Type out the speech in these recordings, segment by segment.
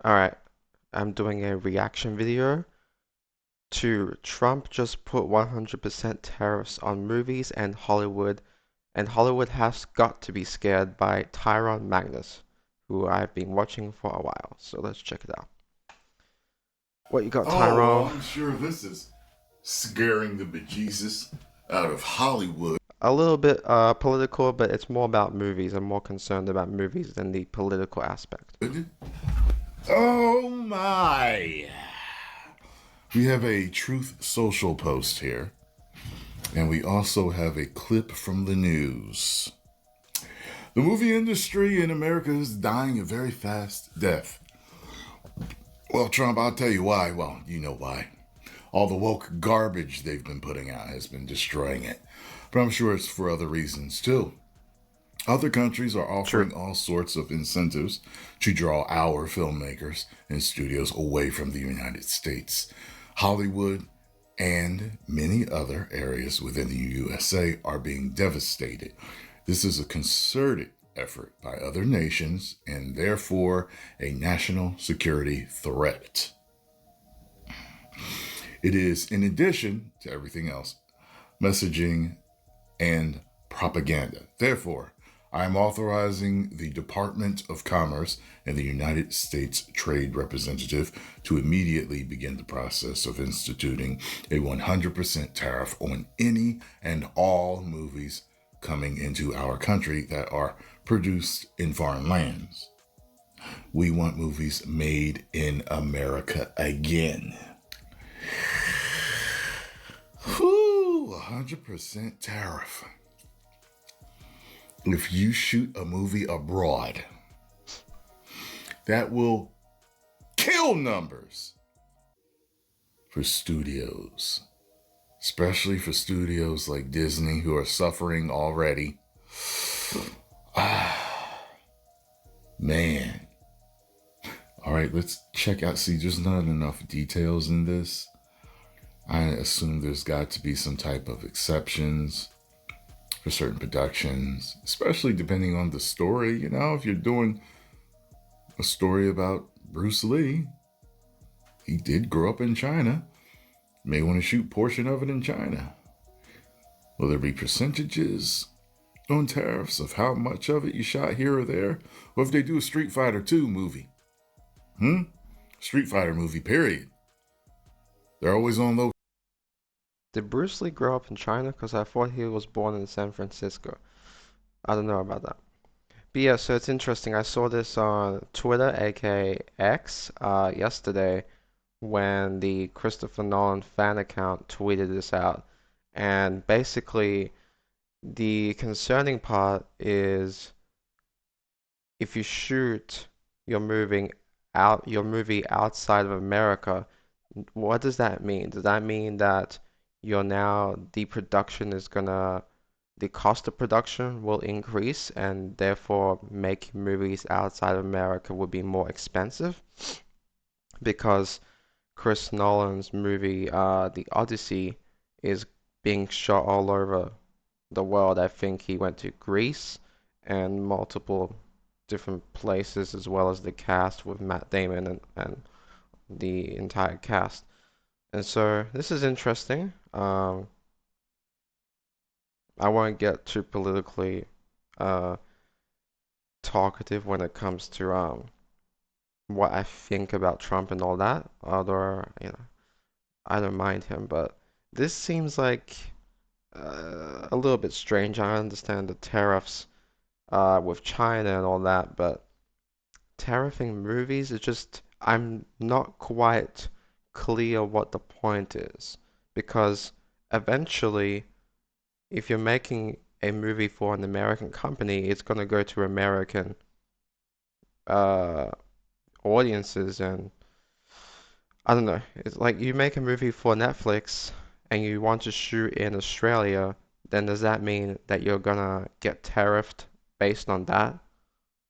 Alright, I'm doing a reaction video to Trump just put 100% tariffs on movies and Hollywood has got to be scared by Tyron Magnus, who I've been watching for a while. So let's check it out. What you got, Oh, well, Tyrone? I'm sure this is scaring the bejesus out of Hollywood. A little bit political, but it's more about movies. I'm more concerned about movies than the political aspect. Oh, my. We have a Truth Social post here, and we also have a clip from the news. The movie industry in America is dying a very fast death. Well, Trump, I'll tell you why. Well, you know why. All the woke garbage they've been putting out has been destroying it. But I'm sure it's for other reasons too. Other countries are True. offering all sorts of incentives to draw our filmmakers and studios away from the United States. Hollywood and many other areas within the USA are being devastated. This is a concerted effort by other nations and therefore a national security threat. It is, in addition to everything else, messaging and propaganda. Therefore, I am authorizing the Department of Commerce and the United States Trade Representative to immediately begin the process of instituting a 100% tariff on any and all movies coming into our country that are produced in foreign lands. We want movies made in America again. Whew, 100% tariff. If you shoot a movie abroad, that will kill numbers for studios, especially for studios like Disney who are suffering already. Man. All right, let's check out. See, there's not enough details in this. I assume there's got to be some type of exceptions for certain productions, especially depending on the story. You know, if you're doing a story about Bruce Lee, he did grow up in China, may want to shoot portion of it in China. Will there be percentages on tariffs of how much of it you shot here or there? Or if they do a Street Fighter 2 movie? Street Fighter movie, period. They're always on low. Did Bruce Lee grow up in China? Because I thought he was born in San Francisco. I don't know about that. But yeah, so it's interesting. I saw this on Twitter, aka X, yesterday when the Christopher Nolan fan account tweeted this out. And basically, the concerning part is if you shoot your movie outside of America, what does that mean? Does that mean that the cost of production will increase and therefore making movies outside of America will be more expensive? Because Chris Nolan's movie, The Odyssey, is being shot all over the world. I think he went to Greece and multiple different places, as well as the cast with Matt Damon and the entire cast. And so this is interesting. I won't get too politically uh, talkative when it comes to what I think about Trump and all that. Although, I don't mind him, but this seems like a little bit strange. I understand the tariffs with China and all that, but tariffing movies is just I'm not quite clear what the point is because eventually if you're making a movie for an American company, it's gonna go to American uh audiences and I don't know. It's like you make a movie for Netflix and you want to shoot in Australia, then does that mean that you're gonna get tariffed based on that?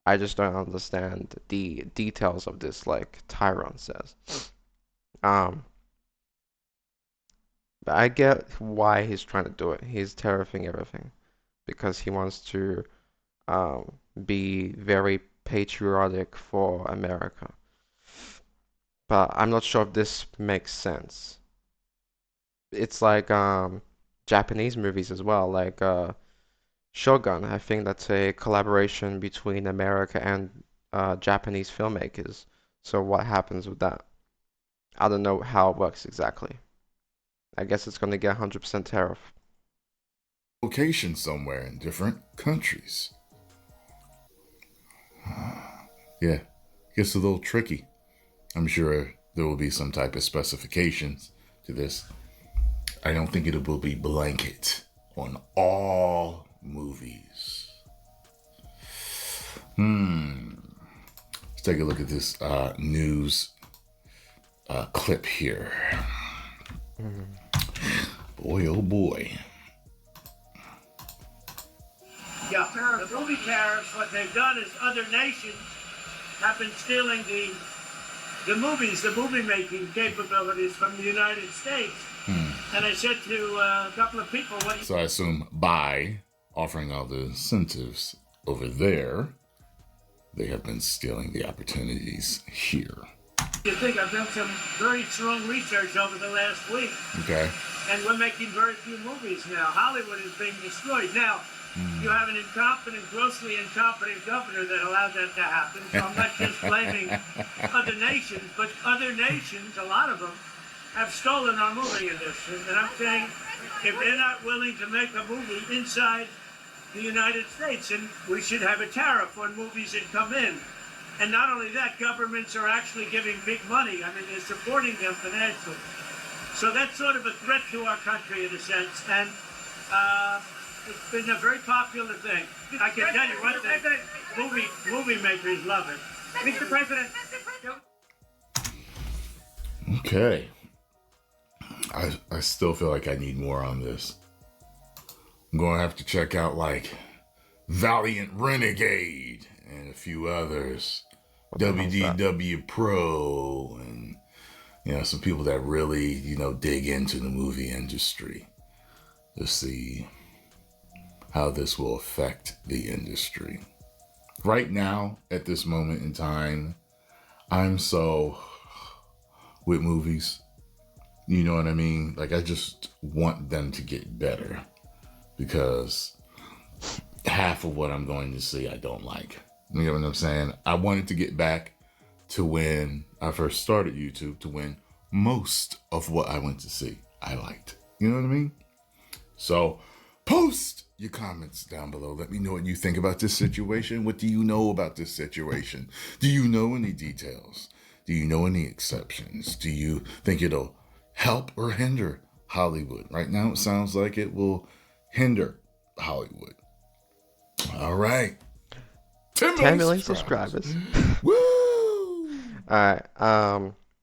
I just don't understand the details of this, like Tyrone says. Um, but I get why he's trying to do it. He's tariffing everything because he wants to um, be very patriotic for America. but I'm not sure if this makes sense. It's like Japanese movies as well, like Shogun. I think that's a collaboration between America and Japanese filmmakers. So what happens with that? I don't know how it works exactly. I guess it's gonna get 100% tariff. Location somewhere in different countries. Yeah, gets a little tricky. I'm sure there will be some type of specifications to this. I don't think it will be blanket on all movies. Let's take a look at this news clip here. Mhm. Boy, oh boy. Yeah, the movie tariffs, what they've done is other nations have been stealing the movies, the movie making capabilities from the United States. And I said to a couple of people, what So I assume by offering all the incentives over there, they have been stealing the opportunities here. you think? I've done some very strong research over the last week, Okay. and we're making very few movies now. Hollywood is being destroyed. Now, you have an incompetent, grossly incompetent governor that allowed that to happen. So I'm not just blaming other nations, but other nations, a lot of them, have stolen our movie industry. And I'm saying, if they're not willing to make a movie inside the United States, then we should have a tariff on movies that come in. And not only that, governments are actually giving big money. I mean, they're supporting them financially. So that's sort of a threat to our country in a sense. And it's been a very popular thing. I can tell you one thing, movie makers love it. Mr. President. Okay. I still feel like I need more on this. I'm going to have to check out like Valiant Renegade and a few others. What the hell's that? WDW Pro and some people that really, dig into the movie industry to see how this will affect the industry. Right now, at this moment in time, I'm so with movies. You know what I mean? Like, I just want them to get better because half of what I'm going to see, I don't like. You know what I'm saying? I wanted to get back to when I first started YouTube, to when most of what I went to see, I liked. You know what I mean? So post your comments down below. Let me know what you think about this situation. What do you know about this situation? Do you know any details? Do you know any exceptions? Do you think it'll help or hinder Hollywood? Right now, it sounds like it will hinder Hollywood. All right. 10 10 million million subscribers. subscribers. Woo! Alright,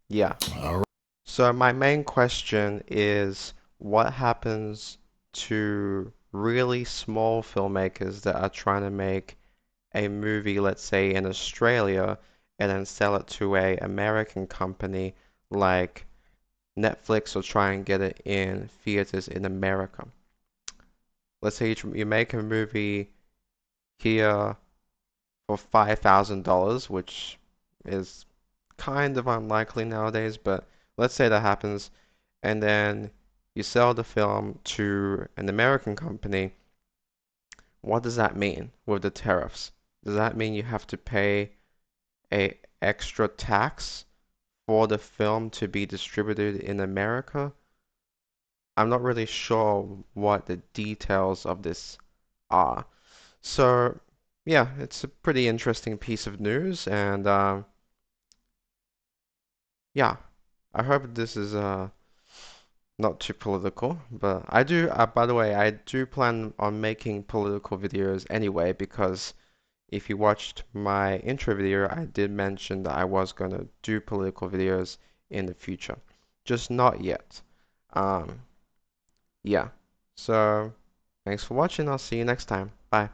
yeah. All right. So my main question is what happens to really small filmmakers that are trying to make a movie, let's say in Australia, and then sell it to a American company like Netflix or try and get it in theaters in America. Let's say you make a movie here for $5,000, which is kind of unlikely nowadays, but let's say that happens, and then you sell the film to an American company. What does that mean with the tariffs? Does that mean you have to pay a extra tax for the film to be distributed in America? I'm not really sure what the details of this are. So, yeah, it's a pretty interesting piece of news, and yeah, I hope this is not too political, but I do, by the way, I do plan on making political videos anyway, because if you watched my intro video, I did mention that I was going to do political videos in the future. Just not yet. Um, yeah. So, thanks for watching. I'll see you next time. Bye.